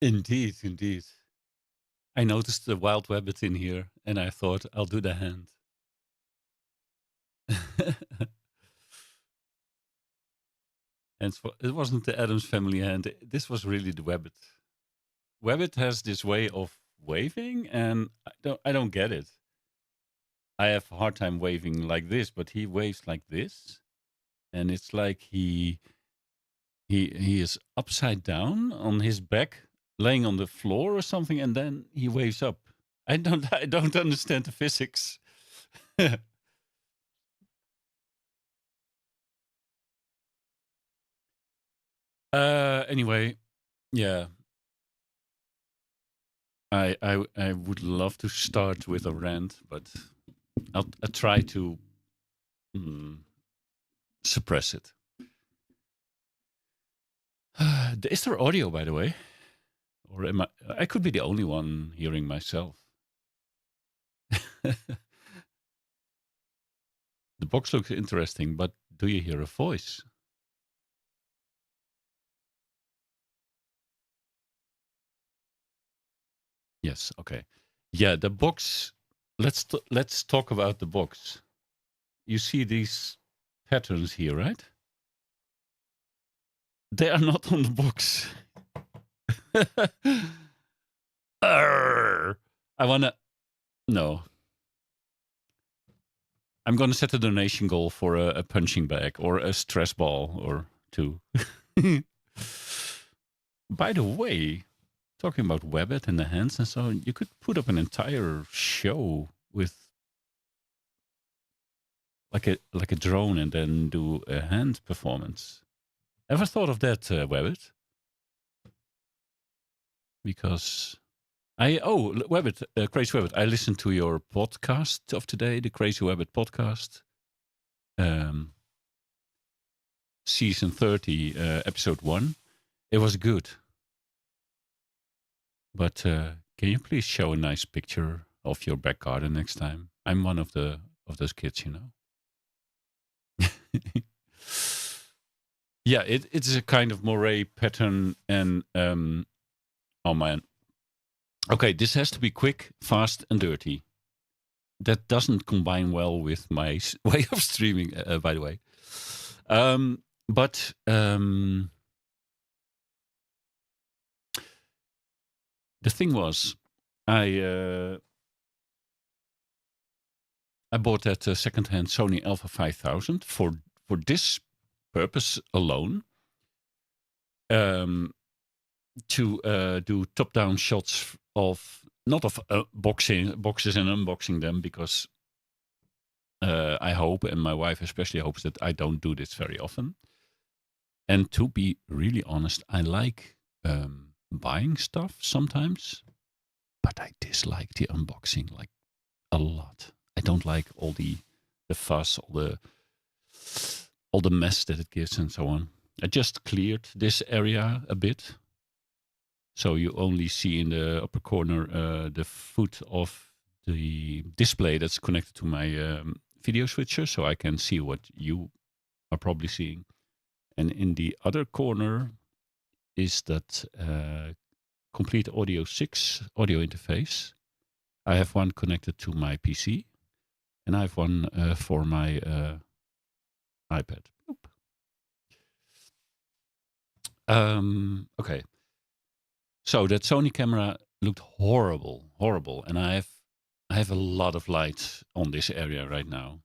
Indeed, indeed. I noticed the wild rabbit in here, and I thought I'll do the hand. And it wasn't the Adams Family hand. This was really the rabbit. Rabbit has this way of waving, and I don't get it. I have a hard time waving like this, but he waves like this, and it's like he is upside down on his back, laying on the floor or something, and then he waves up. I don't understand the physics. Anyway, yeah, I would love to start with a rant, but I'll try to mm, suppress it. Is there audio, by the way, or am I? I could be the only one hearing myself. The box looks interesting, but do you hear a voice? Yes. Okay. Yeah, the box. Let's talk about the box. You see these patterns here, right? They are not on the box. Arr! I wanna. No, I'm gonna set a donation goal for a punching bag or a stress ball or two. By the way, talking about Webbit and the hands and so on, you could put up an entire show with like a drone and then do a hand performance. Ever thought of that, Webbit? Because Webbit, Crazy Webbit. I listened to your podcast of today, the Crazy Webbit podcast, um, season 30, episode 1. It was good, but can you please show a nice picture of your back garden next time? I'm one of those kids, you know. Yeah, it's a kind of moray pattern, and oh man. Okay, this has to be quick, fast, and dirty. That doesn't combine well with my way of streaming, by the way. But the thing was, I bought that secondhand Sony Alpha 5000 for this purpose alone. To do top-down shots of not of boxes and unboxing them, because I hope, and my wife especially hopes, that I don't do this very often. And to be really honest, I like buying stuff sometimes, but I dislike the unboxing like a lot. I don't like all the fuss, all the mess that it gives and so on. I just cleared this area a bit, so you only see in the upper corner the foot of the display that's connected to my video switcher, so I can see what you are probably seeing. And in the other corner is that complete Audio 6 audio interface. I have one connected to my PC, and I have one for my iPad. Okay. So that Sony camera looked horrible, and I have a lot of light on this area right now.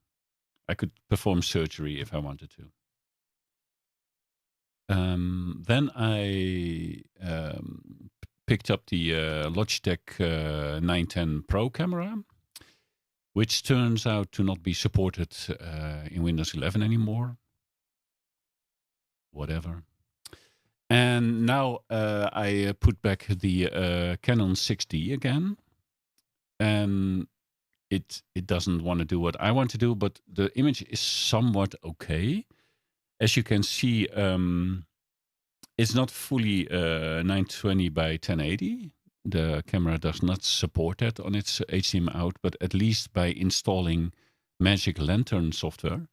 I could perform surgery if I wanted to. Then I picked up the Logitech 910 Pro camera, which turns out to not be supported in Windows 11 anymore. Whatever. And now I put back the Canon 6D again, and it doesn't want to do what I want to do, but the image is somewhat okay. As you can see, it's not fully 920 by 1080. The camera does not support that on its HDMI out, but at least by installing Magic Lantern software,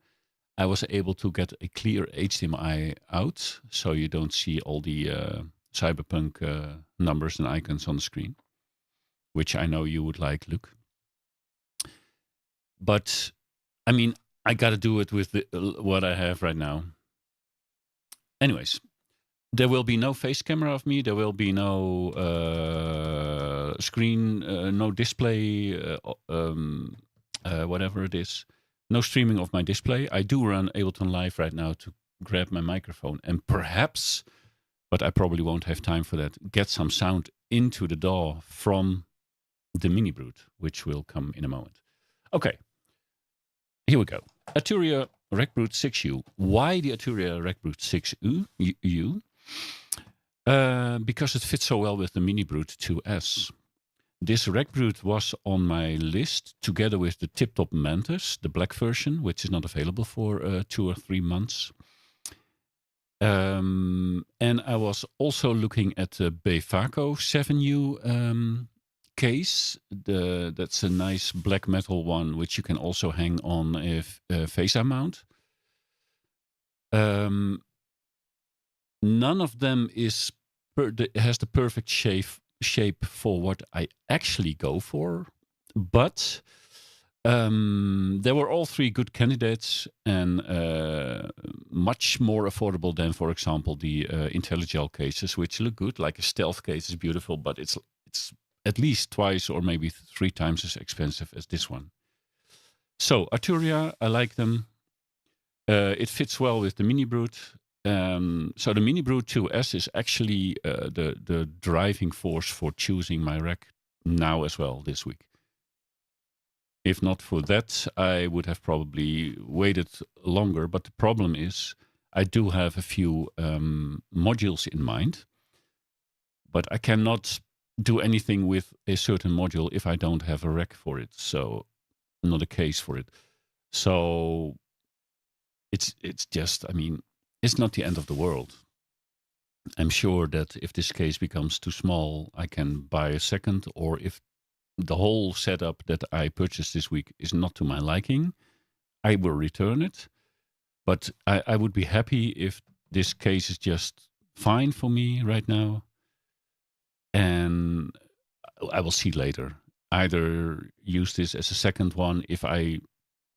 I was able to get a clear HDMI out, so you don't see all the cyberpunk numbers and icons on the screen, which I know you would like, Luke. But I mean, I got to do it with what I have right now. Anyways, there will be no face camera of me. There will be no screen, no display, whatever it is. No streaming of my display. I do run Ableton Live right now to grab my microphone and perhaps, but I probably won't have time for that, get some sound into the DAW from the MiniBrute, which will come in a moment. Okay, here we go. Arturia RackBrute 6U. Why the Arturia RackBrute 6U? Because it fits so well with the MiniBrute 2S. This RackBrute was on my list together with the Tip Top Mantis, the black version, which is not available for 2 or 3 months. And I was also looking at the Befaco 7U case. That's a nice black metal one, which you can also hang on a VESA mount. None of them has the perfect shape for what I actually go for, but there were all 3 good candidates and much more affordable than, for example, the IntelliGel cases, which look good. Like a stealth case is beautiful, but it's at least twice or maybe 3 times as expensive as this one. So Arturia, I like them. It fits well with the MiniBrute. So the MiniBrute 2S is actually the driving force for choosing my rack now as well this week. If not for that, I would have probably waited longer. But the problem is I do have a few modules in mind, but I cannot do anything with a certain module if I don't have a rack for it. So not a case for it. So it's just, I mean, it's not the end of the world. I'm sure that if this case becomes too small, I can buy a second, or if the whole setup that I purchased this week is not to my liking, I will return it. But I would be happy if this case is just fine for me right now. And I will see later. Either use this as a second one if I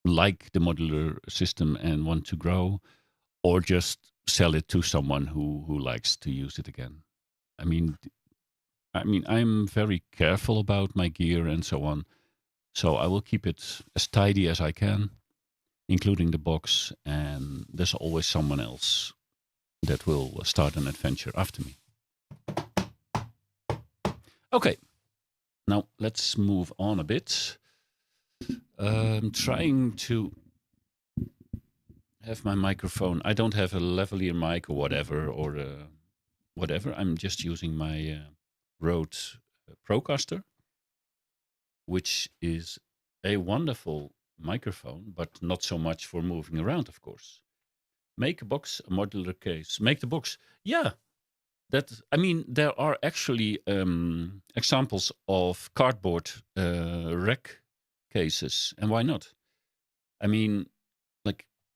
like the modular system and want to grow, or just sell it to someone who likes to use it again. I mean, I'm very careful about my gear and so on. So I will keep it as tidy as I can, including the box. And there's always someone else that will start an adventure after me. Okay, now let's move on a bit. I'm trying to have my microphone. I don't have a lavalier mic or whatever, I'm just using my Rode Procaster, which is a wonderful microphone, but not so much for moving around, of course. Make a box, a modular case. Make the box. Yeah, there are actually examples of cardboard rack cases, and why not? I mean,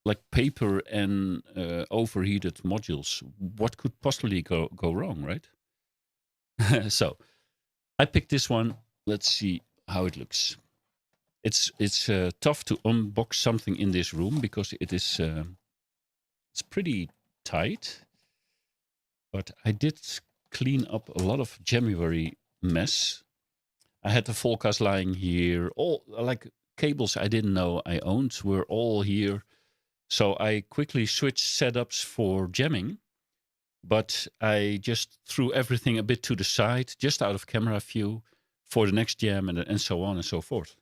like paper and overheated modules. What could possibly go wrong, right? So I picked this one. Let's see how it looks. It's tough to unbox something in this room because it's pretty tight. But I did clean up a lot of January mess. I had the Volcas lying here. All like cables I didn't know I owned were all here. So I quickly switched setups for jamming, but I just threw everything a bit to the side, just out of camera view for the next jam and so on and so forth.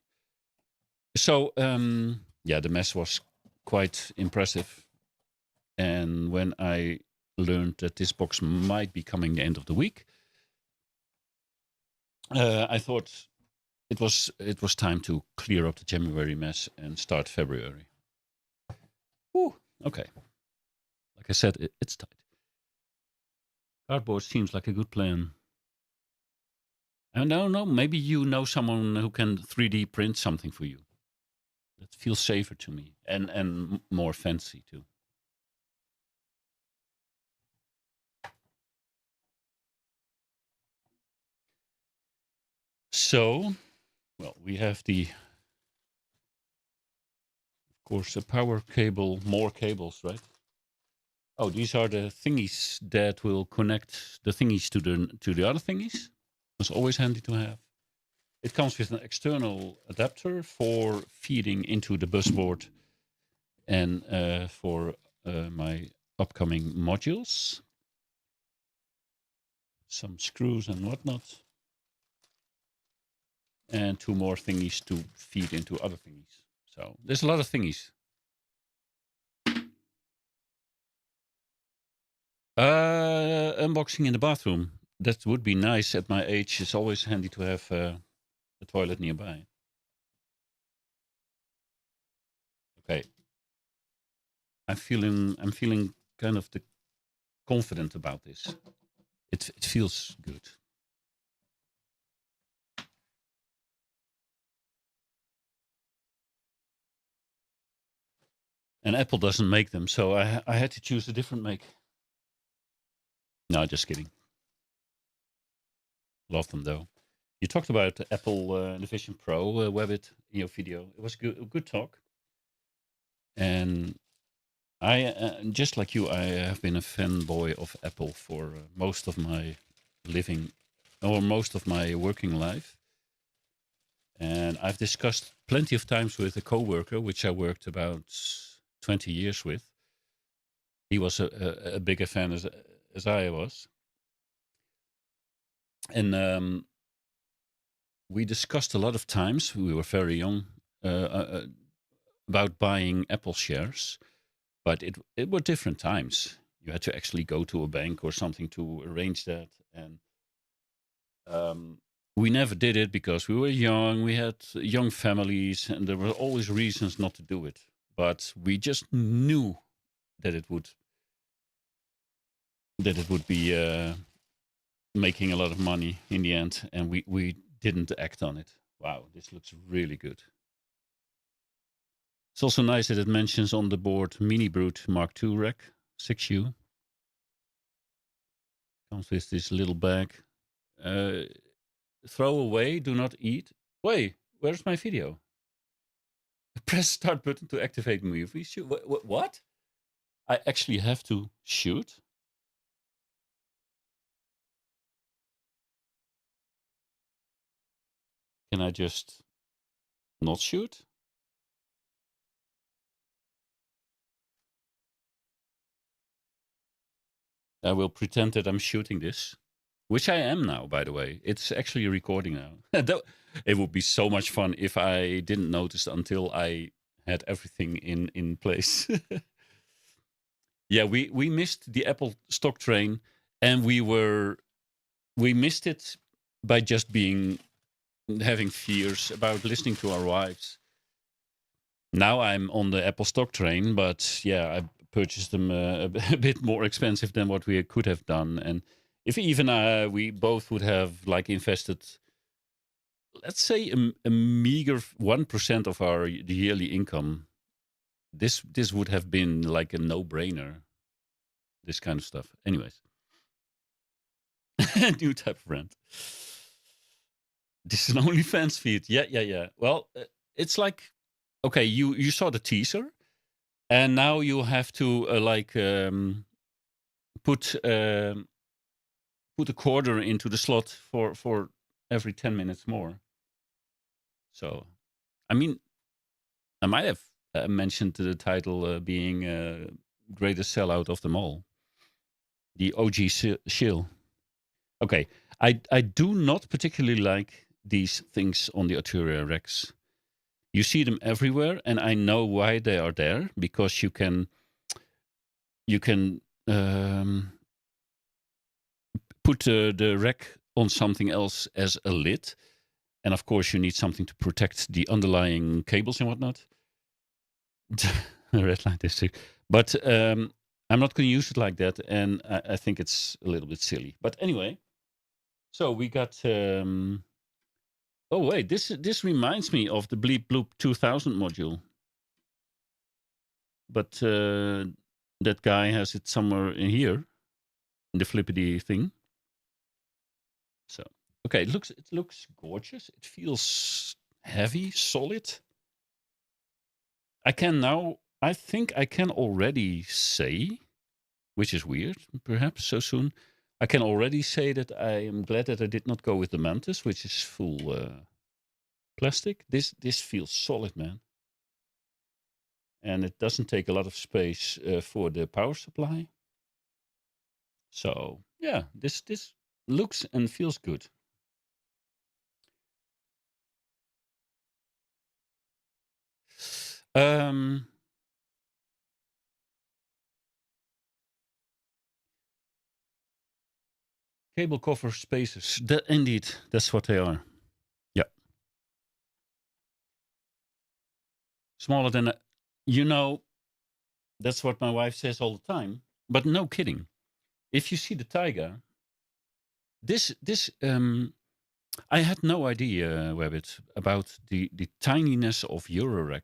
So, the mess was quite impressive. And when I learned that this box might be coming the end of the week, I thought it was time to clear up the January mess and start February. Ooh, okay. Like I said, it's tight. Cardboard seems like a good plan. I don't know. Maybe you know someone who can 3D print something for you. That feels safer to me and more fancy too. So, well, we have of course, a power cable, more cables, right? Oh, these are the thingies that will connect the thingies to the other thingies. It's always handy to have. It comes with an external adapter for feeding into the bus board and for my upcoming modules. Some screws and whatnot. And two more thingies to feed into other thingies. So there's a lot of thingies. Unboxing in the bathroom. That would be nice at my age. It's always handy to have a toilet nearby. Okay. I'm feeling kind of confident about this. It feels good. And Apple doesn't make them, so I had to choose a different make. No, just kidding. Love them though. You talked about the Apple and the Vision Pro Webbit in your video. It was a good talk. And I, just like you, I have been a fanboy of Apple for most of my living, or most of my working life. And I've discussed plenty of times with a coworker, which I worked about 20 years with. He was a bigger fan as I was. And we discussed a lot of times, we were very young, about buying Apple shares. But it were different times. You had to actually go to a bank or something to arrange that. And we never did it because we were young. We had young families, and there were always reasons not to do it. But we just knew that it would be making a lot of money in the end, and we didn't act on it. Wow, this looks really good. It's also nice that it mentions on the board MiniBrute Mark II rack 6U. Comes with this little bag. Throw away, do not eat. Wait, where's my video? Press start button to activate movie. Shoot. What? I actually have to shoot? Can I just not shoot? I will pretend that I'm shooting this, which I am now, by the way. It's actually recording now. It would be so much fun if I didn't notice until I had everything in place. Yeah, we missed the Apple stock train, and we missed it by just having fears about listening to our wives. Now I'm on the Apple stock train, but yeah, I purchased them a bit more expensive than what we could have done. And if even we both would have like invested, let's say a meager 1% of our yearly income, this would have been like a no-brainer. This kind of stuff. Anyways, new type of rent. This is an OnlyFans feed. Yeah. Well, it's like, okay, you saw the teaser, and now you have to put put a quarter into the slot for every 10 minutes more. So, I mean, I might have mentioned the title being greatest sellout of them all, the OG shill. Okay, I do not particularly like these things on the Arturia racks. You see them everywhere, and I know why they are there, because you can put the rack on something else as a lid, and of course you need something to protect the underlying cables and whatnot. Red light district, but I'm not going to use it like that, and I think it's a little bit silly. But anyway, so we got Oh wait, this reminds me of the Bleep Bloop 2000 module, but that guy has it somewhere in here in the flippity thing. So okay, it looks gorgeous. It feels heavy, solid. I think I can already say, which is weird, perhaps so soon. I can already say that I am glad that I did not go with the Mantis, which is full plastic. This feels solid, man, and it doesn't take a lot of space for the power supply. So yeah, this looks and feels good. Um, Cable cover spacers. Indeed, that's what they are. Yeah, smaller than that's what my wife says all the time. But no kidding. If you see the Taiga, this I had no idea, Webbit, about the tininess of Eurorack.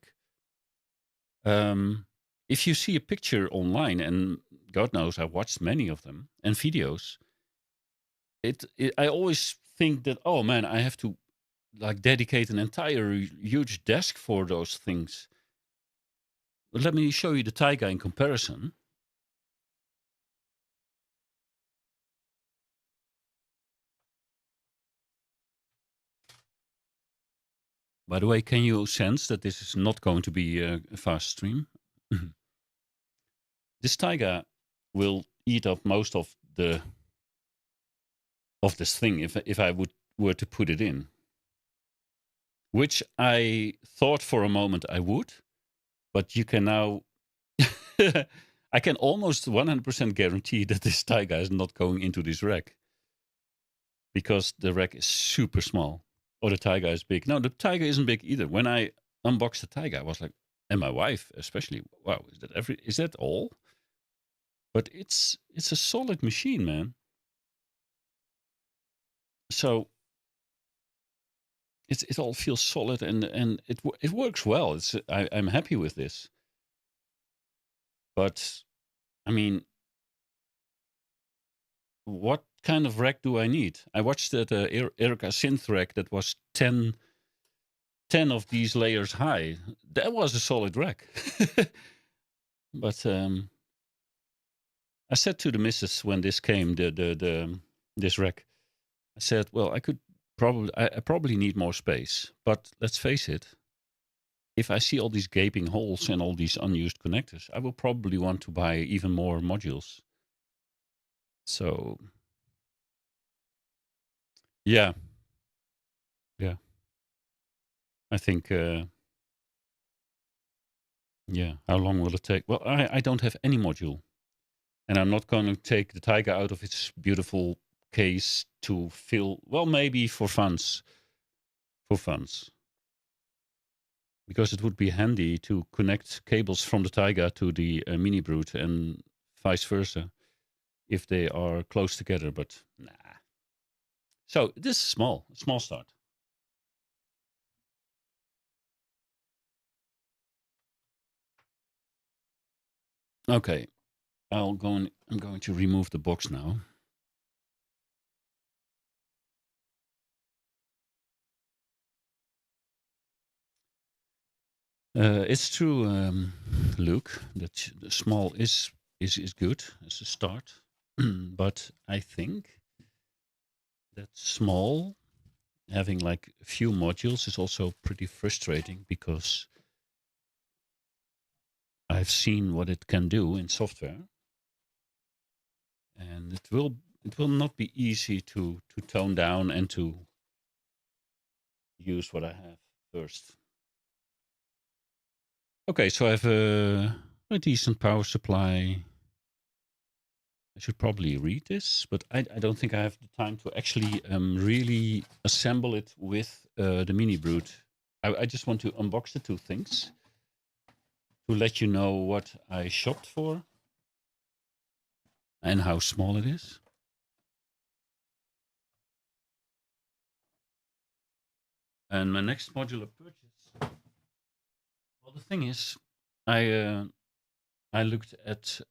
If you see a picture online, and God knows I watched many of them and videos, I always think that, oh man, I have to like dedicate an entire huge desk for those things. But let me show you the Taiga in comparison. By the way, can you sense that this is not going to be a fast stream? This Taiga will eat up most of this thing if I were to put it in, which I thought for a moment I would, but you can now. I can almost 100% guarantee that this Taiga is not going into this rack because the rack is super small. Or the Taiga is big. No, the Taiga isn't big either. When I unboxed the Taiga, I was like, and my wife especially, wow, is that all? But it's a solid machine, man. So it all feels solid and it works well. I'm happy with this. But I mean, what kind of rack do I need? I watched that Erica synth rack that was 10 of these layers high. That was a solid rack. But I said to the missus when this came, this rack, I said, well, I probably need more space. But let's face it, if I see all these gaping holes and all these unused connectors, I will probably want to buy even more modules. So, yeah, yeah, I think, yeah. How long will it take? Well, I don't have any module, and I'm not going to take the Taiga out of its beautiful case to fill. Well, maybe for funds, because it would be handy to connect cables from the Taiga to the MiniBrute and vice versa if they are close together. But nah. So this is small start. Okay, I'm going to remove the box now. It's true, Luke, that the small is good as a start, but I think that small having like a few modules is also pretty frustrating because I've seen what it can do in software, and it will not be easy to tone down and to use what I have first. Okay, so I have a decent power supply. I should probably read this, but I don't think I have the time to actually really assemble it with the MiniBrute. I just want to unbox the two things to let you know what I shopped for and how small it is. And my next modular purchase. Well, the thing is, I looked at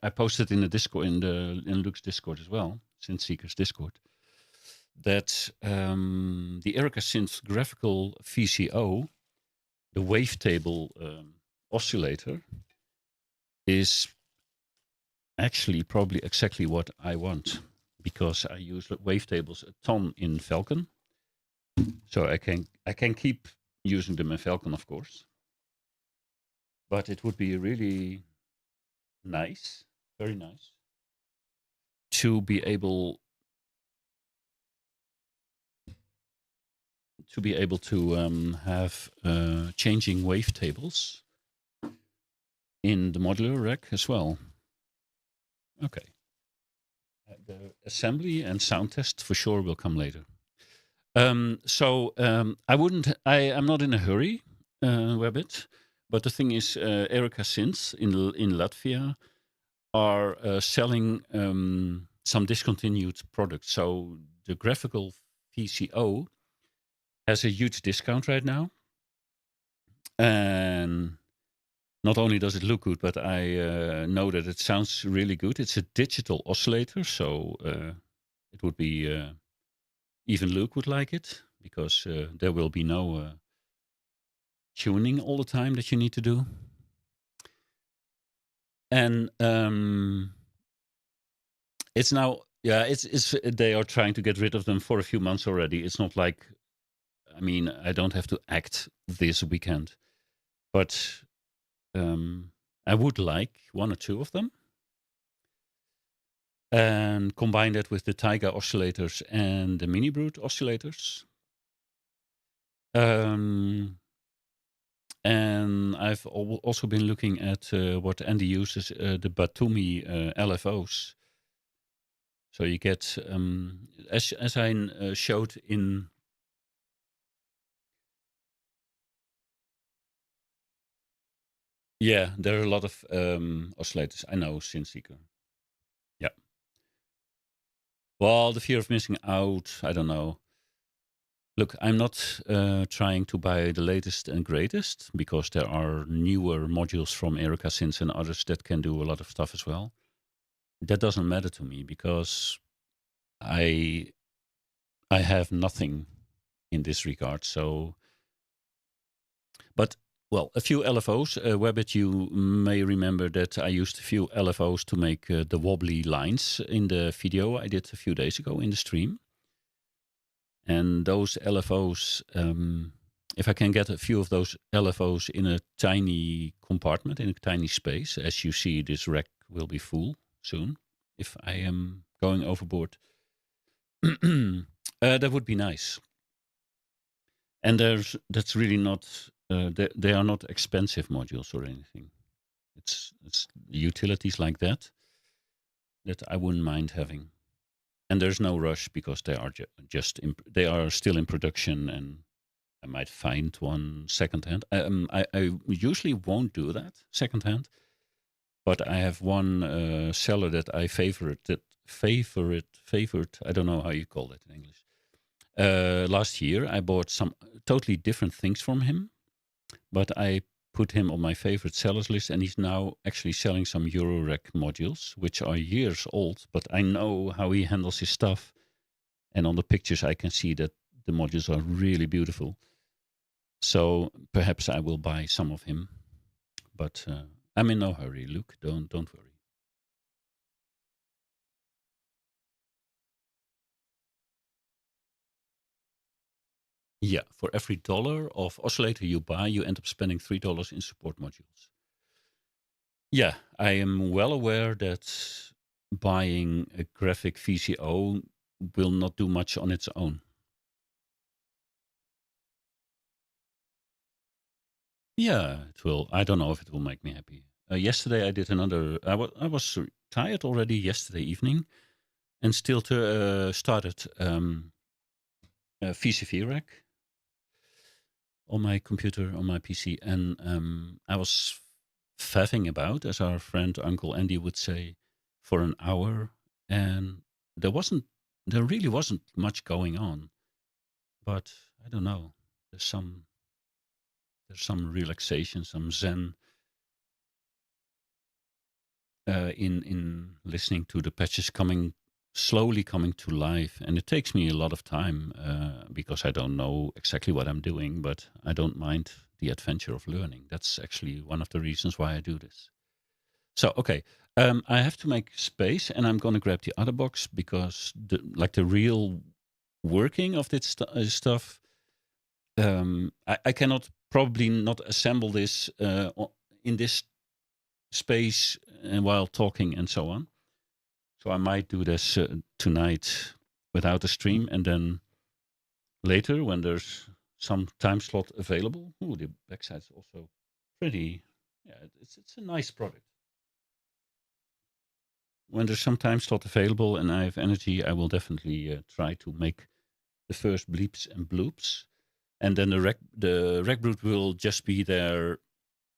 I posted in the Discord in Luke's Discord as well, Synth Seekers Discord, that the Erica Synth graphical VCO, the wavetable oscillator, is actually probably exactly what I want, because I use wavetables a ton in Falcon, so I can keep using them in Falcon, of course. But it would be really nice, very nice, to be able to have changing wavetables in the modular rack as well. Okay. The assembly and sound test for sure will come later. I'm not in a hurry, Webbit, but the thing is, Erica Synth in Latvia are selling some discontinued products. So the graphical VCO has a huge discount right now. And not only does it look good, but I know that it sounds really good. It's a digital oscillator, so it would be even Luke would like it, because there will be no tuning all the time that you need to do. And it's now, it's they are trying to get rid of them for a few months already. It's not like, I mean, I don't have to act this weekend, but I would like one or two of them, and combine that with the Taiga oscillators and the MiniBrute oscillators. And I've also been looking at what Andy uses, the Batumi LFOs. So you get, as I showed in... Yeah, there are a lot of oscillators. I know, Synseeker. Yeah. Well, the fear of missing out, I don't know. Look, I'm not trying to buy the latest and greatest, because there are newer modules from Erica Synth and others that can do a lot of stuff as well. That doesn't matter to me, because I have nothing in this regard. So, but well, a few LFOs. Webbit, you may remember that I used a few LFOs to make the wobbly lines in the video I did a few days ago in the stream. And those LFOs, if I can get a few of those LFOs in a tiny compartment, in a tiny space, as you see, this rack will be full soon, if I am going overboard, that would be nice. And that's really not, they are not expensive modules or anything. It's utilities like that I wouldn't mind having. And there's no rush, because they are they are still in production, and I might find one secondhand. I usually won't do that secondhand, but I have one seller that I favored. I don't know how you call it in English. Last year, I bought some totally different things from him, but I put him on my favorite sellers list, and he's now actually selling some Eurorack modules, which are years old, but I know how he handles his stuff. And on the pictures, I can see that the modules are really beautiful. So perhaps I will buy some of him, but I'm in no hurry, Luke. Don't worry. Yeah, for every $1 of oscillator you buy, you end up spending $3 in support modules. Yeah, I am well aware that buying a graphic VCO will not do much on its own. Yeah, it will. I don't know if it will make me happy. Yesterday I did another. I was tired already yesterday evening, and still started a VCV rack on my computer, on my PC, and I was faffing about, as our friend Uncle Andy would say, for an hour, and there really wasn't much going on. but I don't know. There's some relaxation, some zen in listening to the patches slowly coming to life, and it takes me a lot of time because I don't know exactly what I'm doing, but I don't mind the adventure of learning. That's actually one of the reasons why I do this. So okay, I have to make space, and I'm going to grab the other box because the real working of this stuff, I cannot probably not assemble this in this space while talking and so on. So I might do this tonight without a stream, and then later when there's some time slot available. Ooh, the backside's also pretty. Yeah, it's a nice product. When there's some time slot available and I have energy, I will definitely try to make the first bleeps and bloops, and then the RackBrute will just be there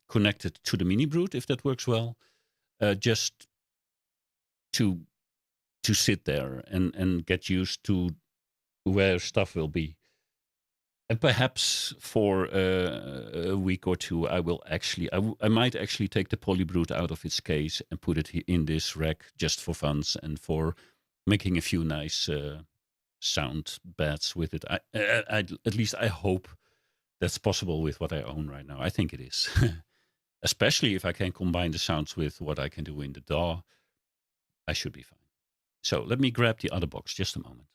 connected to the MiniBrute if that works well, just to sit there and get used to where stuff will be. And perhaps for a week or two, I will actually, I might actually take the Polybrute out of its case and put it in this rack just for funs and for making a few nice sound beds with it. At least I hope that's possible with what I own right now. I think it is, especially if I can combine the sounds with what I can do in the DAW. I should be fine. So let me grab the other box. Just a moment.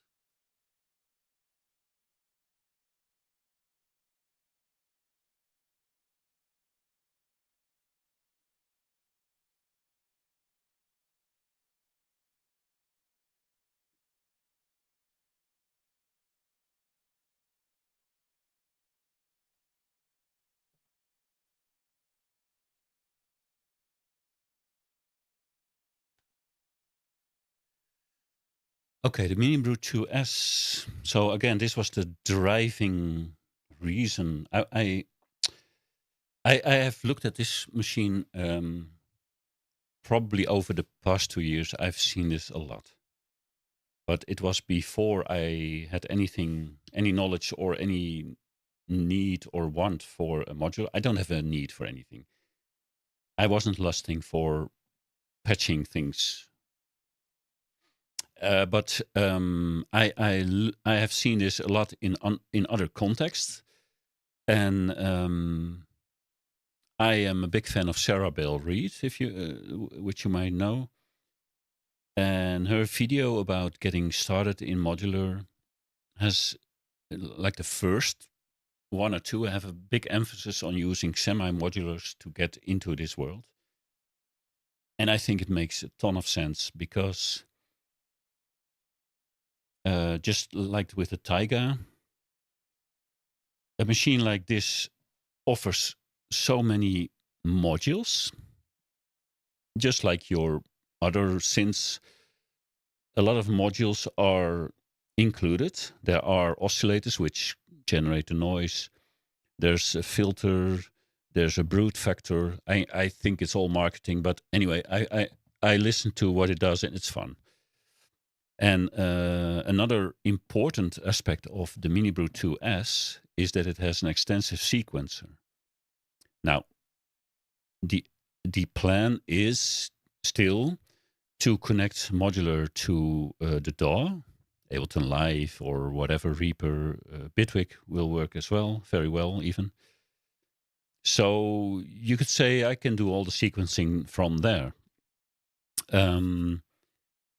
Okay, the MiniBrute 2S. So again, this was the driving reason. I have looked at this machine probably over the past 2 years. I've seen this a lot, but it was before I had any knowledge or any need or want for a module. I don't have a need for anything. I wasn't lusting for patching things. But I have seen this a lot in other contexts, and I am a big fan of Sarah Bell Reed, which you might know, and her video about getting started in modular has, like the first one or two, have a big emphasis on using semi-modulars to get into this world, and I think it makes a ton of sense because just like with the Taiga, a machine like this offers so many modules, just like your other synths. A lot of modules are included. There are oscillators which generate the noise. There's a filter. There's a brute factor. I think it's all marketing, but anyway, I listen to what it does and it's fun. And another important aspect of the MiniBrute 2S is that it has an extensive sequencer. Now, the plan is still to connect modular to the DAW, Ableton Live or whatever, Reaper, Bitwig will work as well, very well even. So you could say I can do all the sequencing from there.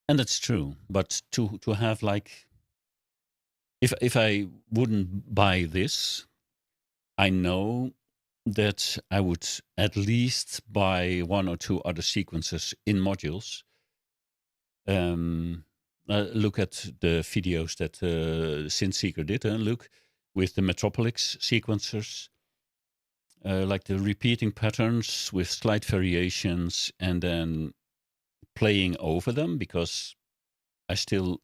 And that's true. But to have like, if I wouldn't buy this, I know that I would at least buy one or two other sequences in modules. Look at the videos that Synthseeker did. Look with the Metropolis sequencers, like the repeating patterns with slight variations, and then playing over them, because I see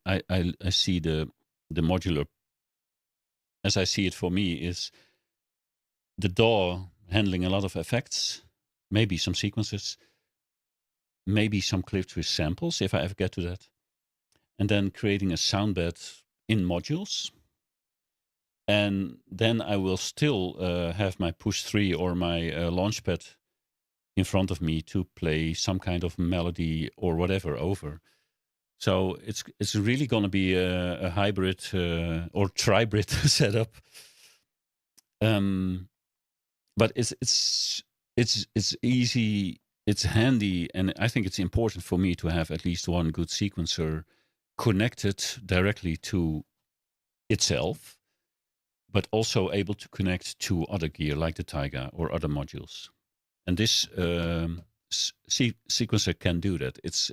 the modular, as I see it for me, is the DAW handling a lot of effects, maybe some sequences, maybe some clips with samples if I ever get to that, and then creating a sound bed in modules. And then I will still have my push 3 or my launchpad in front of me to play some kind of melody or whatever over. So it's really going to be a hybrid or tribrid setup. But it's easy, it's handy, and I think it's important for me to have at least one good sequencer connected directly to itself, but also able to connect to other gear like the Taiga or other modules. And this sequencer can do that. It's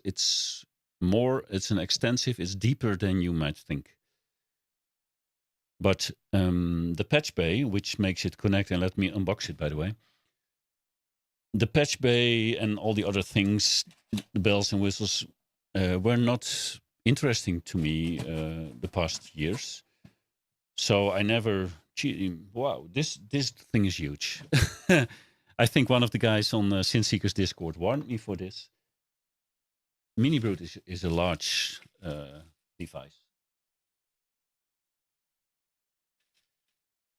an extensive, it's deeper than you might think. But the patch bay, which makes it connect, and let me unbox it, by the way. The patch bay and all the other things, the bells and whistles, were not interesting to me the past years. So I never. Wow, this thing is huge. I think one of the guys on Synseeker's Discord warned me for this. MiniBrute is a large device.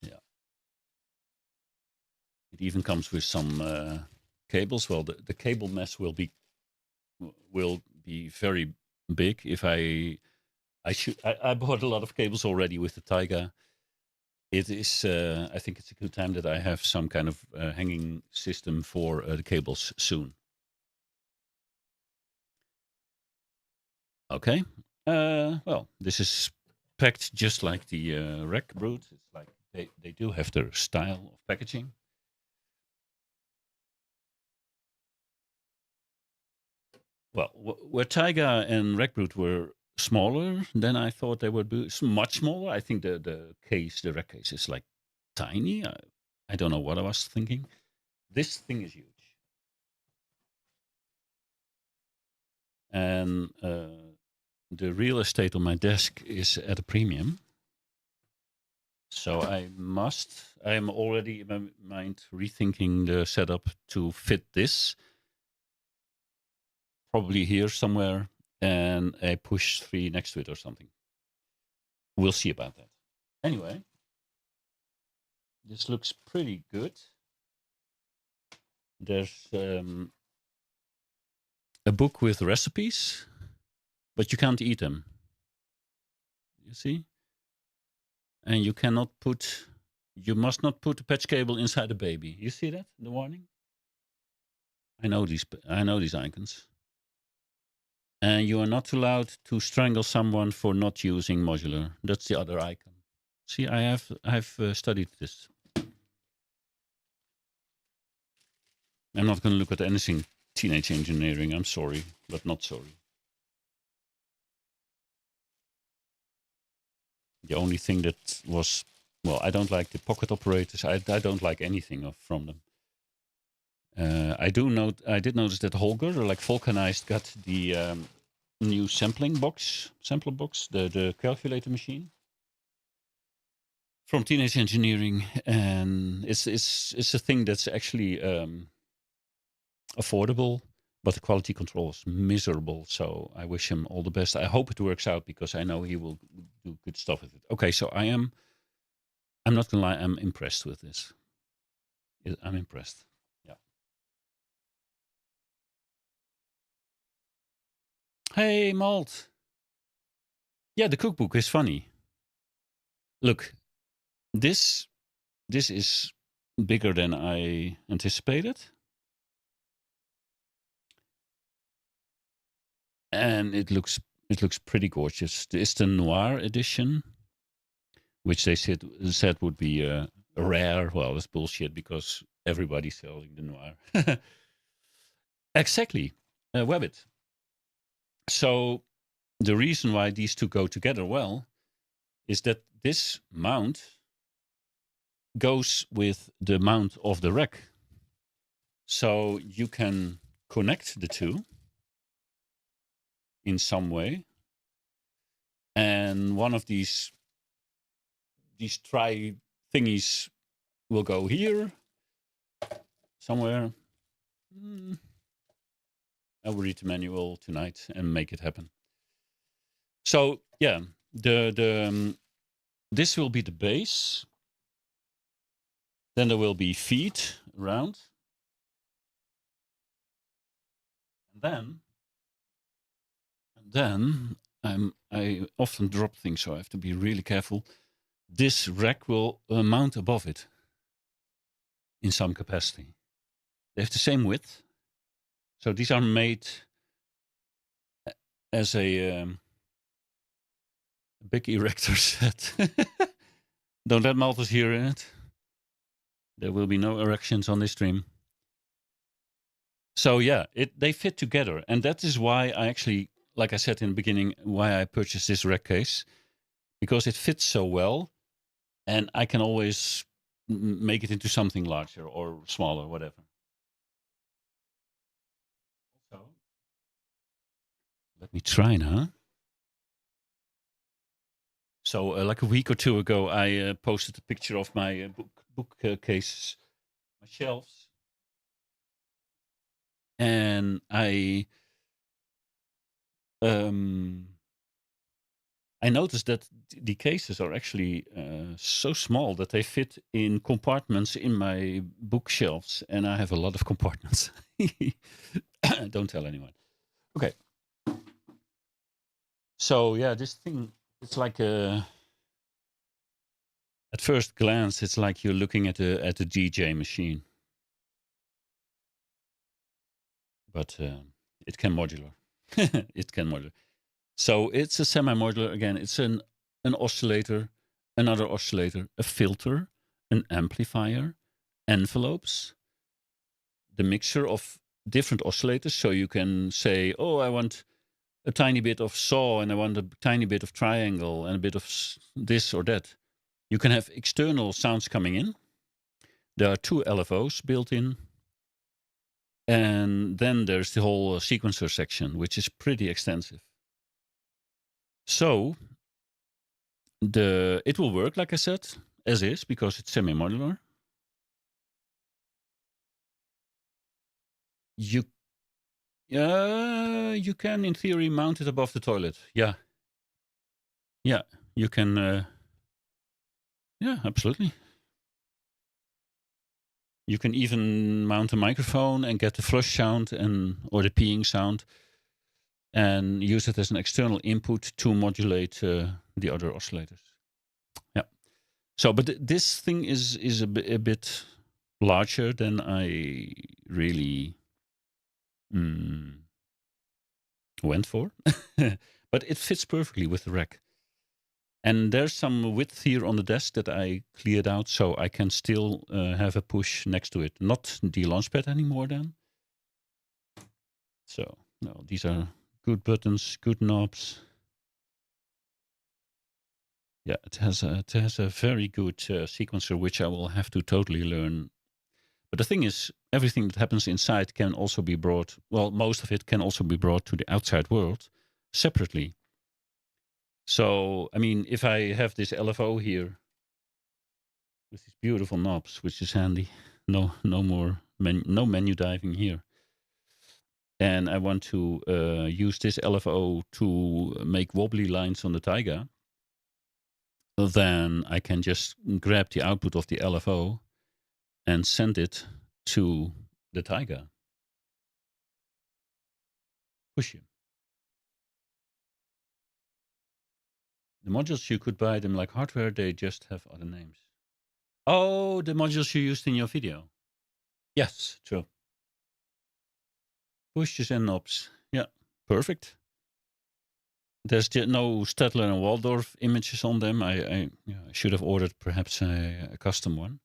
Yeah. It even comes with some cables. Well, the cable mess will be very big. If I bought a lot of cables already with the Taiga. It is. I think it's a good time that I have some kind of hanging system for the cables soon. Okay. Well, this is packed just like the RackBrute. It's like they do have their style of packaging. Well, where Taiga and RackBrute were smaller than I thought they would be, it's much smaller. I think the rack case is like tiny. I don't know what I was thinking. This thing is huge. And the real estate on my desk is at a premium. So I am already in my mind rethinking the setup to fit this. Probably here somewhere, and a push 3 next to it or something. We'll see about that. Anyway, this looks pretty good. There's a book with recipes, but you can't eat them. You see? And you must not put the patch cable inside the baby. You see that? The warning? I know these icons. And you are not allowed to strangle someone for not using modular. That's the other icon. See, I've studied this. I'm not going to look at anything teenage engineering. I'm sorry, but not sorry. The only thing that was, well, I don't like the pocket operators. I don't like anything from them. I did notice that Holger, like Vulcanized, got the new sampler box, the calculator machine from Teenage Engineering, and it's a thing that's actually affordable, but the quality control is miserable. So I wish him all the best. I hope it works out because I know he will do good stuff with it. Okay, so I'm not gonna lie, I'm impressed with this. I'm impressed. Yeah. Hey, Malt. Yeah, the cookbook is funny. Look, this is bigger than I anticipated. And it looks pretty gorgeous. It's the Noir edition, which they said would be rare. Well, that's bullshit because everybody's selling the Noir. Exactly, Webbit. So the reason why these two go together well is that this mount goes with the mount of the rack. So you can connect the two in some way. And one of these tri thingies will go here somewhere. I will read the manual tonight and make it happen. So yeah, the this will be the base. Then there will be feet around. And then I often drop things, so I have to be really careful. This rack will mount above it in some capacity. They have the same width. So these are made as a big erector set. Don't let Malthus hear it. There will be no erections on this stream. So yeah, they fit together. And that is why I actually, like I said in the beginning, why I purchased this rack case. Because it fits so well. And I can always make it into something larger or smaller, whatever. So let me try now. So like a week or two ago, I posted a picture of my bookcases, my shelves. And I noticed that the cases are actually so small that they fit in compartments in my bookshelves, and I have a lot of compartments. Don't tell anyone. Okay. So yeah, this thing, it's like at first glance, it's like you're looking at a DJ machine, but it can modular. It can modular. So it's a semi-modular. Again, it's an oscillator, another oscillator, a filter, an amplifier, envelopes, the mixture of different oscillators. So you can say, oh, I want a tiny bit of saw and I want a tiny bit of triangle and a bit of this or that. You can have external sounds coming in. There are 2 LFOs built in. And then there's the whole sequencer section, which is pretty extensive. So it will work, like I said, as is, because it's semi-modular. You can, in theory, mount it above the toilet. Yeah. Yeah, you can. Yeah, absolutely. You can even mount a microphone and get the flush sound or the peeing sound and use it as an external input to modulate the other oscillators. Yeah. So, but this thing is a bit larger than I really went for. But it fits perfectly with the rack. And there's some width here on the desk that I cleared out, so I can still have a push next to it. Not the launch pad anymore then. So, no, these are good buttons, good knobs. Yeah, it has a very good sequencer, which I will have to totally learn. But the thing is, everything that happens inside can also be brought, well, most of it can also be brought to the outside world separately. So, I mean, if I have this LFO here with these beautiful knobs, which is handy, no more no menu diving here. And I want to use this LFO to make wobbly lines on the Taiga, then I can just grab the output of the LFO and send it to the Taiga. Push you. The modules, you could buy them like hardware, they just have other names. Oh, the modules you used in your video. Yes, true. Pushes and knobs. Yeah, perfect. There's no Stadler and Waldorf images on them. I should have ordered perhaps a custom one.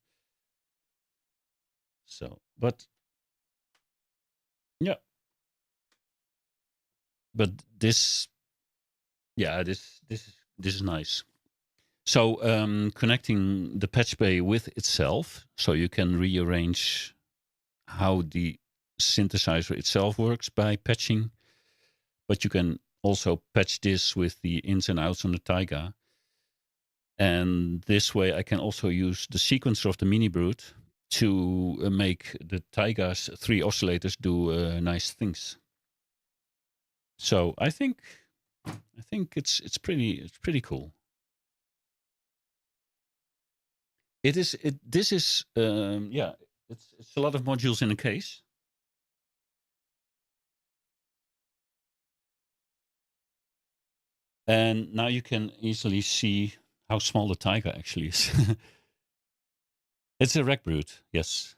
So, but yeah. But this is nice. So connecting the patch bay with itself, so you can rearrange how the synthesizer itself works by patching, but you can also patch this with the ins and outs on the Taiga. And this way I can also use the sequencer of the MiniBrute to make the Taiga's 3 oscillators do nice things. So I think it's pretty cool. It is. This is. Yeah. It's a lot of modules in a case. And now you can easily see how small the Tiger actually is. It's a RackBrute, yes.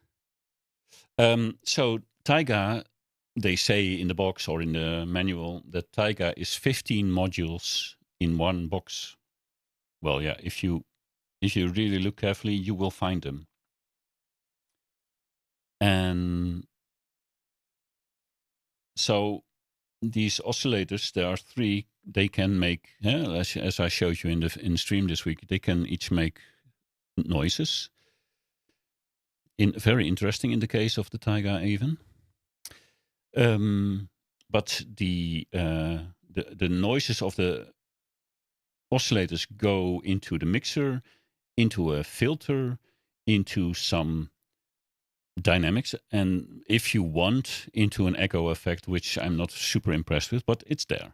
So Taiga, they say in the box or in the manual that Taiga is 15 modules in one box. Well, yeah, if you really look carefully, you will find them. And so these oscillators, there are 3. They can make, as I showed you in the stream this week, they can each make noises. Very interesting in the case of the Taiga even. But the noises of the oscillators go into the mixer, into a filter, into some dynamics, and if you want, into an echo effect, which I'm not super impressed with, but it's there.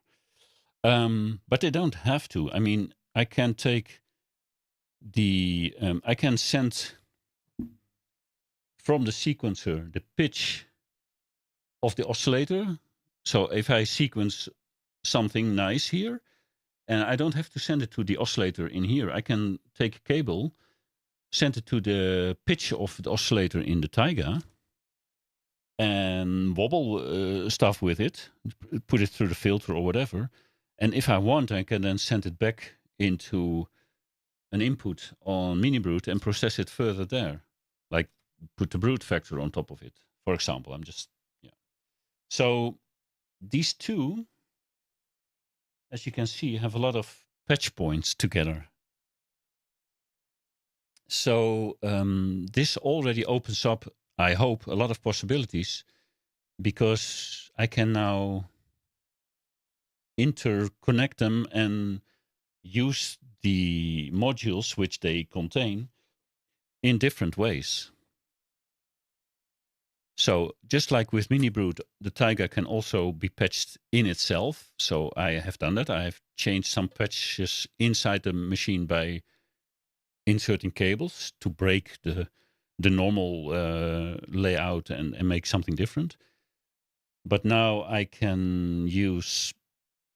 But they don't have to. I mean, I can take I can send from the sequencer the pitch of the oscillator. So if I sequence something nice here, and I don't have to send it to the oscillator in here, I can take a cable, send it to the pitch of the oscillator in the Taiga, and wobble stuff with it, put it through the filter or whatever. And if I want, I can then send it back into an input on MiniBrute and process it further there. Like put the brute factor on top of it, for example. So these two, as you can see, have a lot of patch points together. So this already opens up, I hope, a lot of possibilities, because I can now interconnect them and use the modules which they contain in different ways. So just like with MiniBrute, the Taiga can also be patched in itself. So I have done that. I have changed some patches inside the machine by inserting cables to break the normal layout and make something different. But now I can use,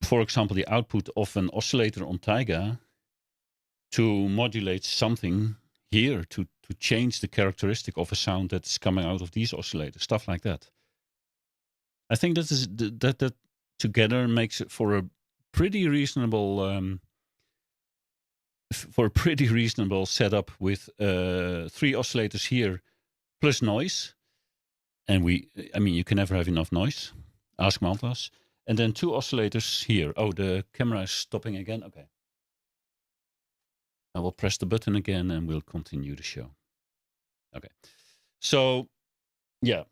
for example, the output of an oscillator on Taiga to modulate something here, to change the characteristic of a sound that's coming out of these oscillators, stuff like that. I think that together makes it for a pretty reasonable setup with 3 oscillators here plus noise. And you can never have enough noise. Ask Maltas. And then 2 oscillators here. Oh, the camera is stopping again. Okay. I will press the button again and we'll continue the show. Okay. So, yeah.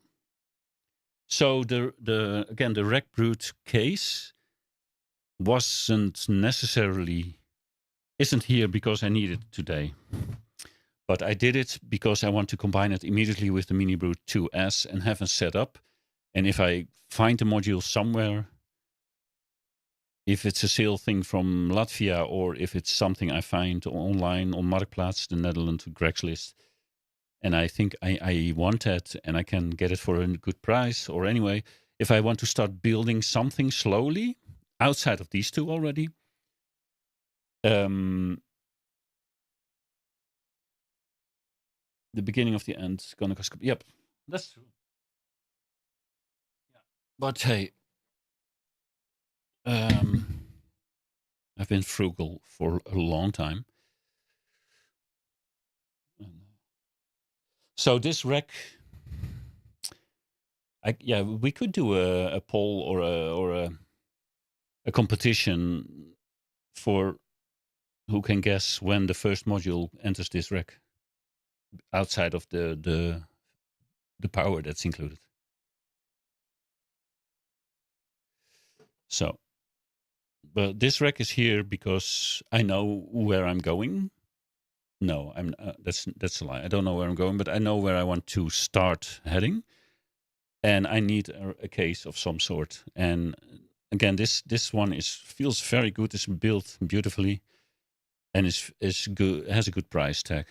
So the RackBrute case isn't here because I need it today. But I did it because I want to combine it immediately with the MiniBrute 2S and have a setup. And if I find the module somewhere, if it's a sale thing from Latvia or if it's something I find online on Marktplaats, the Netherlands, Craigslist, and I think I want that and I can get it for a good price, or anyway, if I want to start building something slowly outside of these two already, the beginning of the end is gonna cost. Yep, that's true. Yeah. But hey, I've been frugal for a long time. So this rack, we could do a poll or a competition for who can guess when the first module enters this rack, outside of the power that's included. So, but this rack is here because I know where I'm going. No, that's a lie. I don't know where I'm going, but I know where I want to start heading, and I need a case of some sort. And again, this one feels very good. It's built beautifully, and is good. Has a good price tag.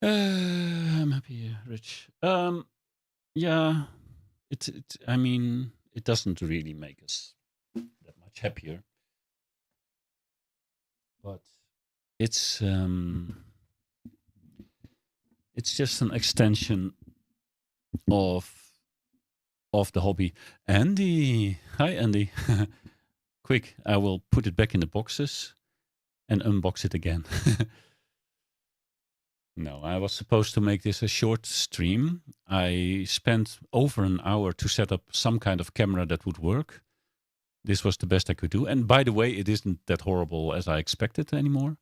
I'm happy, Rich. Yeah, I mean, it doesn't really make us that much happier, but it's it's just an extension of the hobby. Andy, hi Andy. Quick, I will put it back in the boxes and unbox it again. No, I was supposed to make this a short stream. I spent over an hour to set up some kind of camera that would work. This was the best I could do. And by the way, it isn't that horrible as I expected anymore.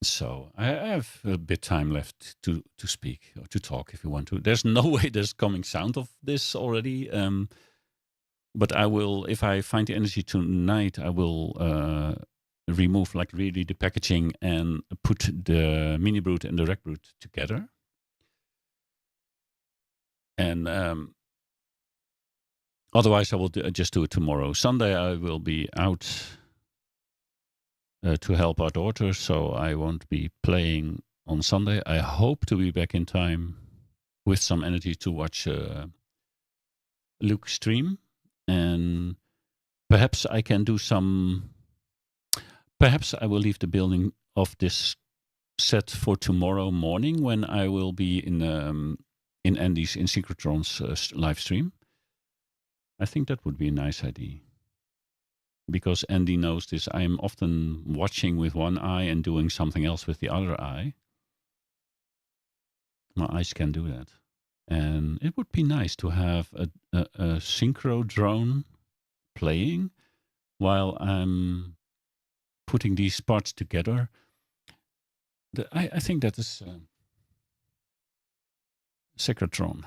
So I have a bit time left to speak or to talk if you want to. There's no way there's coming sound of this already. But I will, if I find the energy tonight, I will remove like really the packaging and put the MiniBrute and the RackBrute together. And otherwise, I will just do it tomorrow. Sunday, I will be out to help our daughter, so I won't be playing on Sunday. I hope to be back in time with some energy to watch Luke stream, and perhaps I can do some. Perhaps I will leave the building of this set for tomorrow morning when I will be in Andy's in Synchrotron's live stream. I think that would be a nice idea. Because Andy knows this, I am often watching with one eye and doing something else with the other eye. My eyes can do that. And it would be nice to have a synchro drone playing while I'm putting these parts together. I think that is Synchrotron.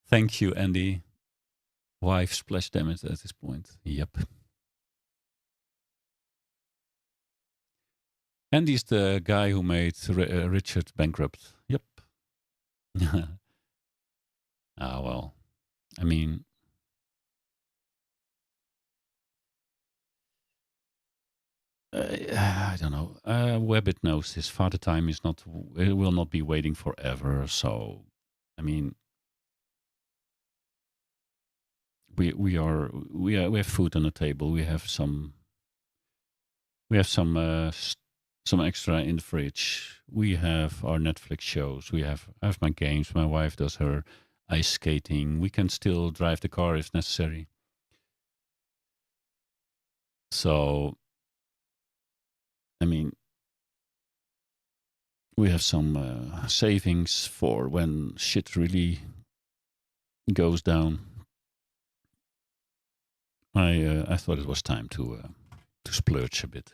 Thank you, Andy. Wife splash damage at this point. Yep. Andy's the guy who made Richard bankrupt. Yep. Well. I mean, I don't know. Webbit knows his father time is not. It will not be waiting forever. So, I mean, we have food on the table. We have some some extra in the fridge. We have our Netflix shows. I have my games. My wife does her ice skating. We can still drive the car if necessary. So, I mean, we have some savings for when shit really goes down. I thought it was time to splurge a bit.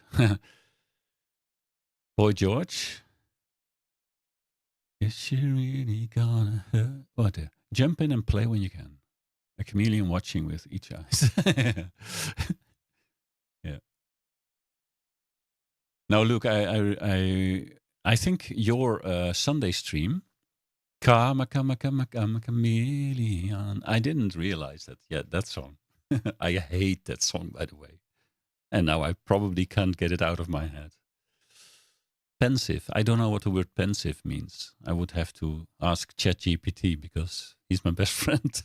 Boy George, is she really gonna hurt? What? Jump in and play when you can. A chameleon watching with each eyes. Yeah. Now, Luke, I think your Sunday stream, chameleon. I didn't realize that yet. That song. I hate that song, by the way. And now I probably can't get it out of my head. Pensive. I don't know what the word pensive means. I would have to ask ChatGPT because he's my best friend.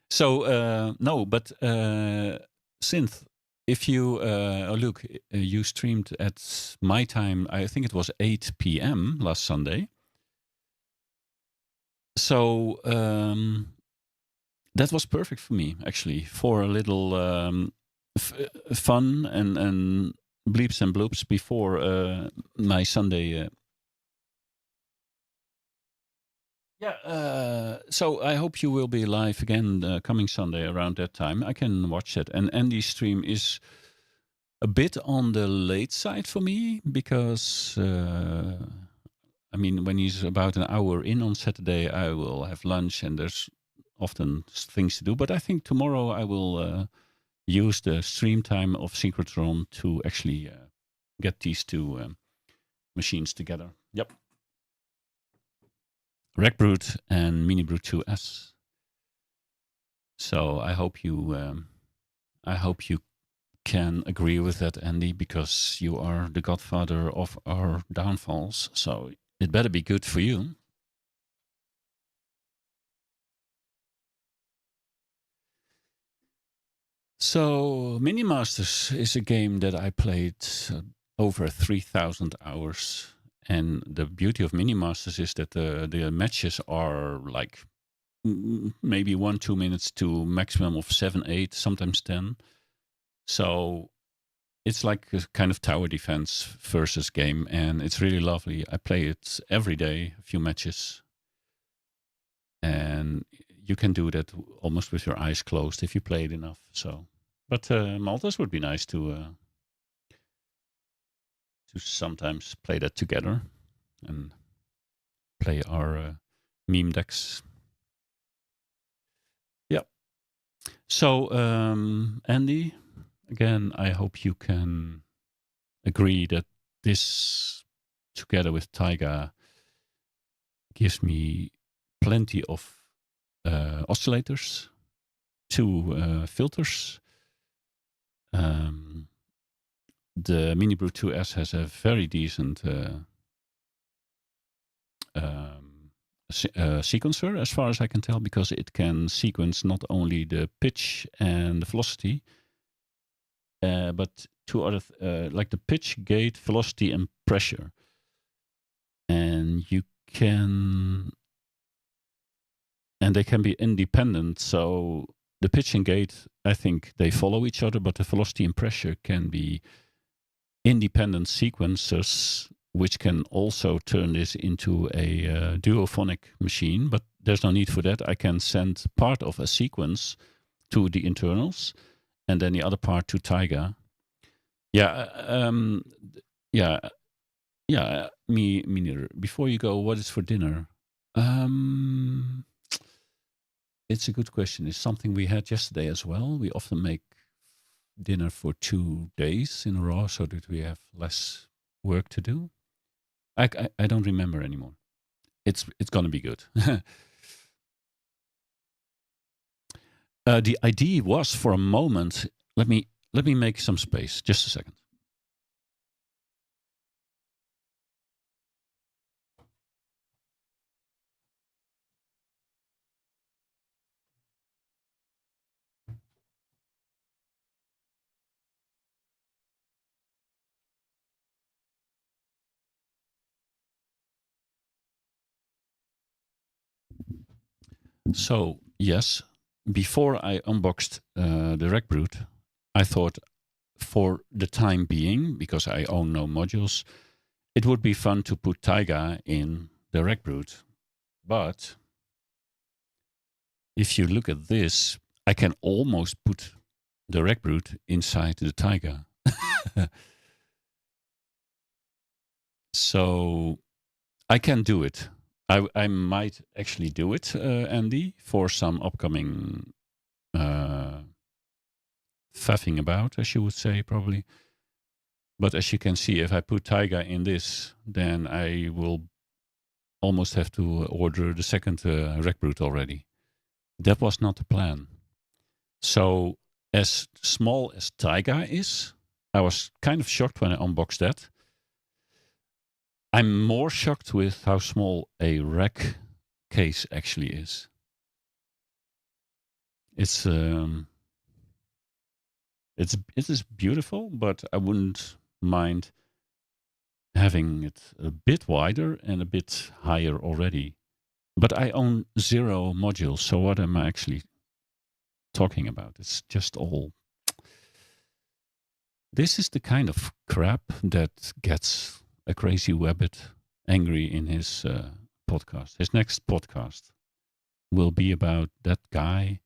So, no, but Synth, if you, Luke, you streamed at my time, I think it was 8 p.m. last Sunday. So that was perfect for me, actually, for a little fun and bleeps and bloops before my Sunday. So I hope you will be live again coming Sunday around that time. I can watch it. And Andy's stream is a bit on the late side for me because, I mean, when he's about an hour in on Saturday, I will have lunch and there's often things to do. But I think tomorrow I will use the stream time of Synchrotron to actually get these two machines together. Yep. RackBrute and MiniBrute 2S. So I hope you I hope you can agree with that, Andy, because you are the godfather of our downfalls. So it better be good for you. So Mini Masters is a game that I played over 3,000 hours. And the beauty of Mini Masters is that the matches are like maybe 1-2 minutes to maximum of 7-8, sometimes 10. So it's like a kind of tower defense versus game, and it's really lovely. I play it every day, a few matches, and you can do that almost with your eyes closed if you play it enough. So, but Maltas would be nice to sometimes play that together and play our meme decks. Yeah. So, Andy, again, I hope you can agree that this, together with Taiga, gives me plenty of oscillators, 2 filters. The MiniBrute 2S has a very decent sequencer, as far as I can tell, because it can sequence not only the pitch and the velocity, but 2 other, like the pitch, gate, velocity, and pressure. And you can, and they can be independent. So the pitch and gate, I think they follow each other, but the velocity and pressure can be independent sequencers, which can also turn this into a duophonic machine. But there's no need for that. I can send part of a sequence to the internals and then the other part to Taiga. Yeah, me neither. Before you go, what is for dinner? It's a good question. It's something we had yesterday as well. We often make dinner for 2 days in a row so that we have less work to do. I don't remember anymore. It's gonna be good. The idea was for a moment. Let me make some space. Just a second. So yes, before I unboxed the RackBrute, I thought for the time being, because I own no modules, it would be fun to put Taiga in the RackBrute. But if you look at this, I can almost put the RackBrute inside the Taiga. So I can do it. I might actually do it, Andy, for some upcoming faffing about, as you would say, probably. But as you can see, if I put Taiga in this, then I will almost have to order the second RackBrute already. That was not the plan. So as small as Taiga is, I was kind of shocked when I unboxed that. I'm more shocked with how small a rack case actually is. It is beautiful, but I wouldn't mind having it a bit wider and a bit higher already. But I own 0 modules, so what am I actually talking about? It's just all. This is the kind of crap that gets a crazy Wabbit angry in his podcast. His next podcast will be about that guy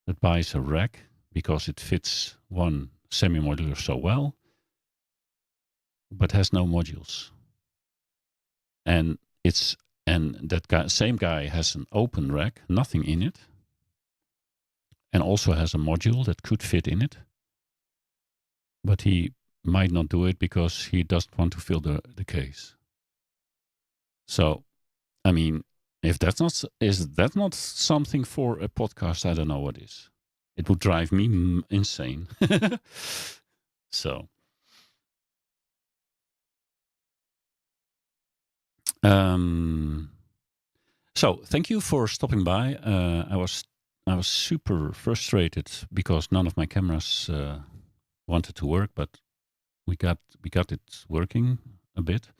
that buys a rack because it fits one semi-modular so well, but has no modules. And that guy, same guy, has an open rack, nothing in it, and also has a module that could fit in it, but he might not do it because he doesn't want to fill the case. So, I mean, if that's not, is that not something for a podcast? I don't know what is. It would drive me insane. So, um, so thank you for stopping by. I was super frustrated because none of my cameras wanted to work, but we got it working a bit.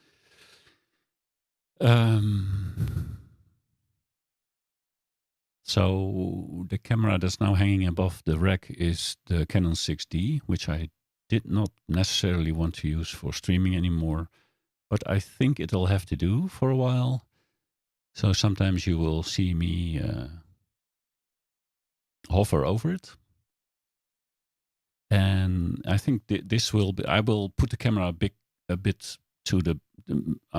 So the camera that's now hanging above the rack is the Canon 6D, which I did not necessarily want to use for streaming anymore, but I think it'll have to do for a while. So sometimes you will see me hover over it. And I think this will be, I will put the camera a bit to the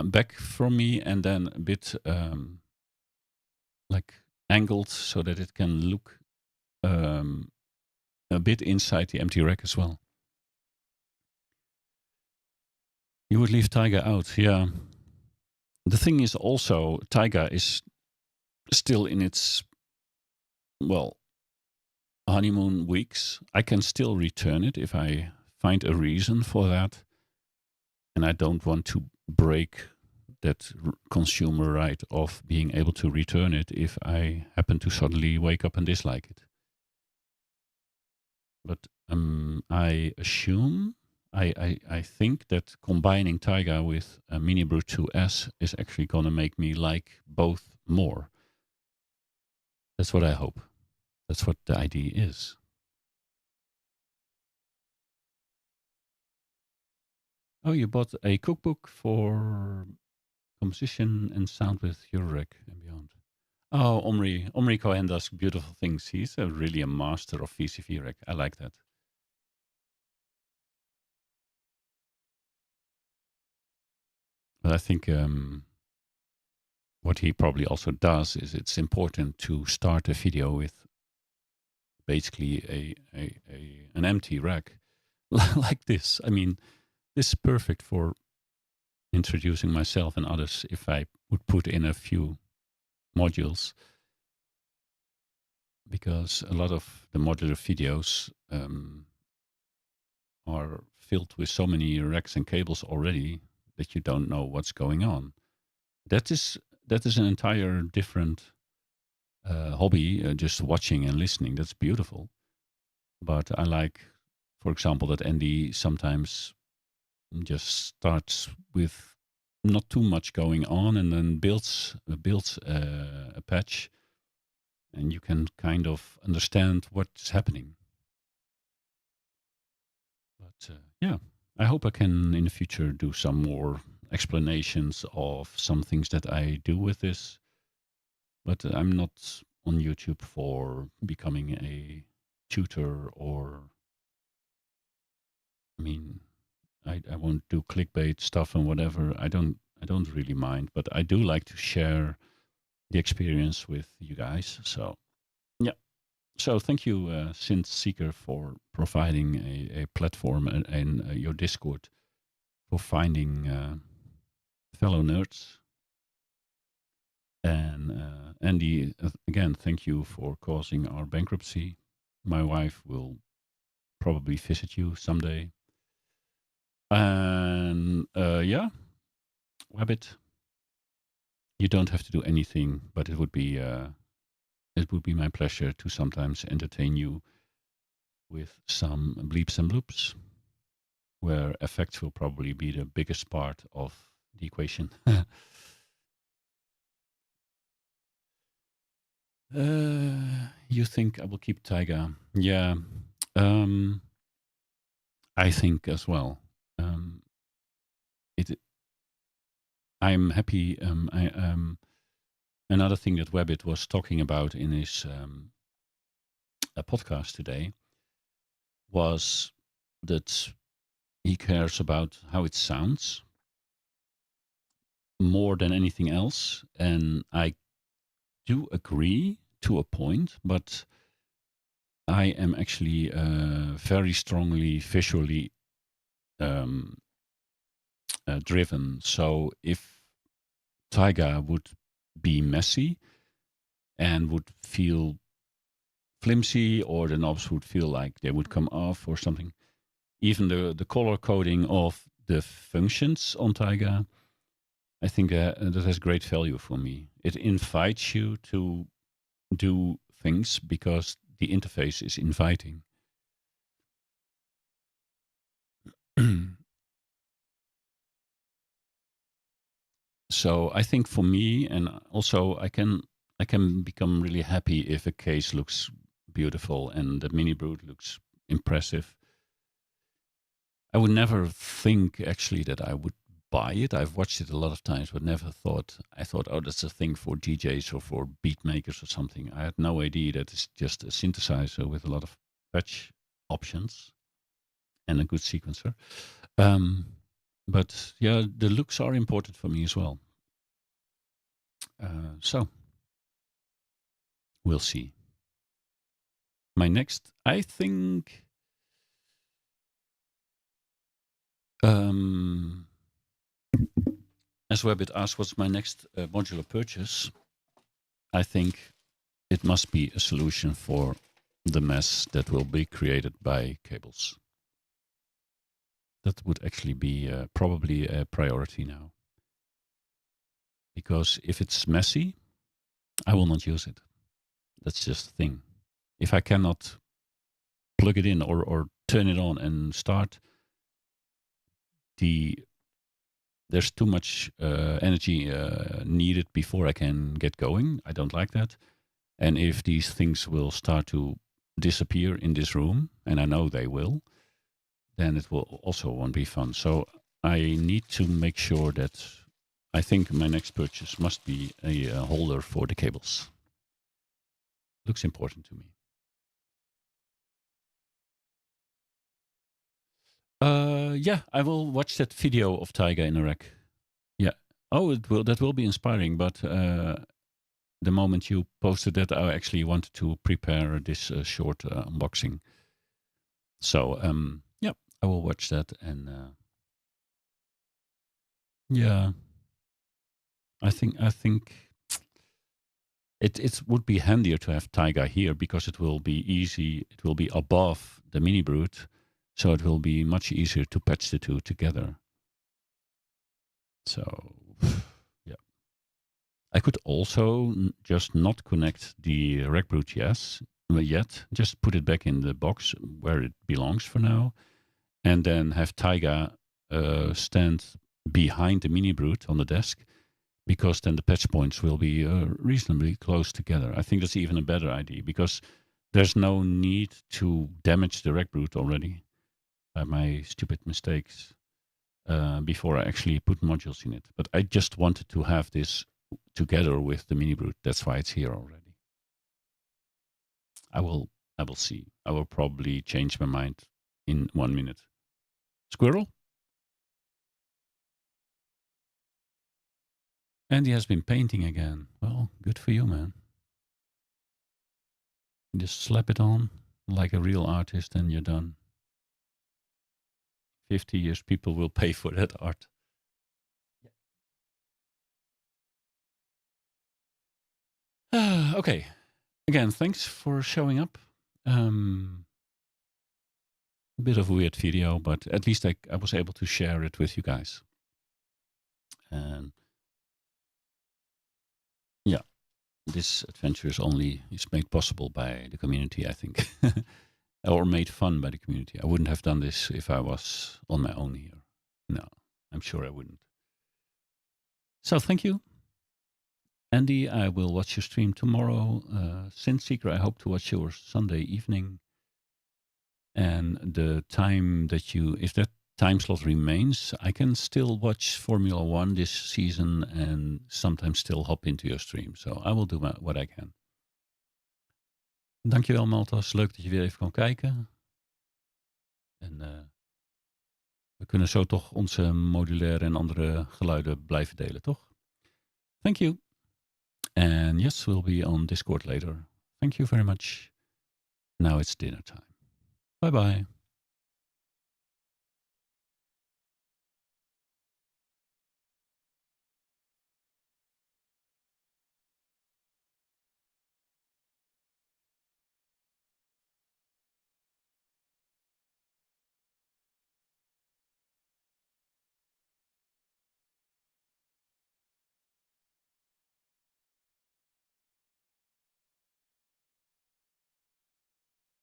back from me, and then a bit like angled so that it can look a bit inside the empty rack as well. You would leave Taiga out, yeah. The thing is also, Taiga is still in its, well, honeymoon weeks. I can still return it if I find a reason for that. And I don't want to break that consumer right of being able to return it if I happen to suddenly wake up and dislike it. But I assume, I think that combining Taiga with a MiniBrute 2S is actually going to make me like both more. That's what I hope. That's what the idea is. Oh, you bought a cookbook for composition and sound with Eurorack and beyond. Oh, Omri Cohen does beautiful things. He's really a master of VCV Rack. I like that. But I think what he probably also does is it's important to start a video with basically an empty rack like this. I mean, this is perfect for introducing myself and others if I would put in a few modules, because a lot of the modular videos are filled with so many racks and cables already that you don't know what's going on. That is an entire different hobby, just watching and listening. That's beautiful. But I like, for example, that Andy sometimes just starts with not too much going on and then builds a patch, and you can kind of understand what's happening. But yeah, I hope I can in the future do some more explanations of some things that I do with this. But I'm not on YouTube for becoming a tutor, or, I mean, I won't do clickbait stuff and whatever. I don't really mind, but I do like to share the experience with you guys. So yeah. So thank you, Synth Seeker, for providing a platform and your Discord for finding fellow nerds. And Andy, again, thank you for causing our bankruptcy. My wife will probably visit you someday. And yeah, Wabbit, you don't have to do anything, but it would be my pleasure to sometimes entertain you with some bleeps and bloops, where effects will probably be the biggest part of the equation. You think I will keep Taiga? Yeah, I think as well. It. I'm happy. Another thing that Wabbit was talking about in his a podcast today was that he cares about how it sounds more than anything else, and I do agree to a point, but I am actually very strongly visually driven. So if Taiga would be messy and would feel flimsy, or the knobs would feel like they would come off or something. Even the color coding of the functions on Taiga, I think that has great value for me. It invites you to do things because the interface is inviting. So I think for me, and also I can become really happy if a case looks beautiful and the MiniBrute looks impressive. I would never think actually that I would buy it. I've watched it a lot of times, but never thought. I thought, oh, that's a thing for DJs or for beat makers or something. I had no idea that it's just a synthesizer with a lot of patch options and a good sequencer. But yeah, the looks are important for me as well. So we'll see. My next, I think, as Webbit asked, what's my next modular purchase? I think it must be a solution for the mess that will be created by cables. That would actually be probably a priority now. Because if it's messy, I will not use it. That's just the thing. If I cannot plug it in or turn it on and start, there's too much energy needed before I can get going. I don't like that. And if these things will start to disappear in this room, and I know they will, then it will also won't be fun. So I need to make sure that I think my next purchase must be a holder for the cables. Looks important to me. Yeah, I will watch that video of Taiga in a rack. Yeah. Oh, that will be inspiring. But the moment you posted that, I actually wanted to prepare this short unboxing. So yeah, I will watch that and yeah, I think it would be handier to have Taiga here because it will be easy. It will be above the MiniBrute, so it will be much easier to patch the two together. So yeah, I could also just not connect the RackBrute yet. Just put it back in the box where it belongs for now, and then have Taiga stand behind the MiniBrute on the desk, because then the patch points will be reasonably close together. I think that's even a better idea because there's no need to damage the RackBrute already by my stupid mistakes before I actually put modules in it. But I just wanted to have this together with the MiniBrute. That's why it's here already. I will see. I will probably change my mind in 1 minute. Squirrel? And he has been painting again. Well, good for you, man. Just slap it on like a real artist and you're done. 50 years, people will pay for that art. Okay. Again, thanks for showing up. A bit of a weird video, but at least I was able to share it with you guys. And yeah, this adventure is made possible by the community, I think. Or made fun by the community. I wouldn't have done this if I was on my own here. No, I'm sure I wouldn't. So thank you. Andy, I will watch your stream tomorrow. Synthseeker, I hope to watch your Sunday evening. And the time that if that time slot remains, I can still watch Formula One this season and sometimes still hop into your stream. So I will do what I can. Dankjewel, Maltas. Leuk dat je weer even kan kijken. En we kunnen zo toch onze modulaire en andere geluiden blijven delen, toch? Thank you. And yes, we'll be on Discord later. Thank you very much. Now it's dinner time. Bye-bye.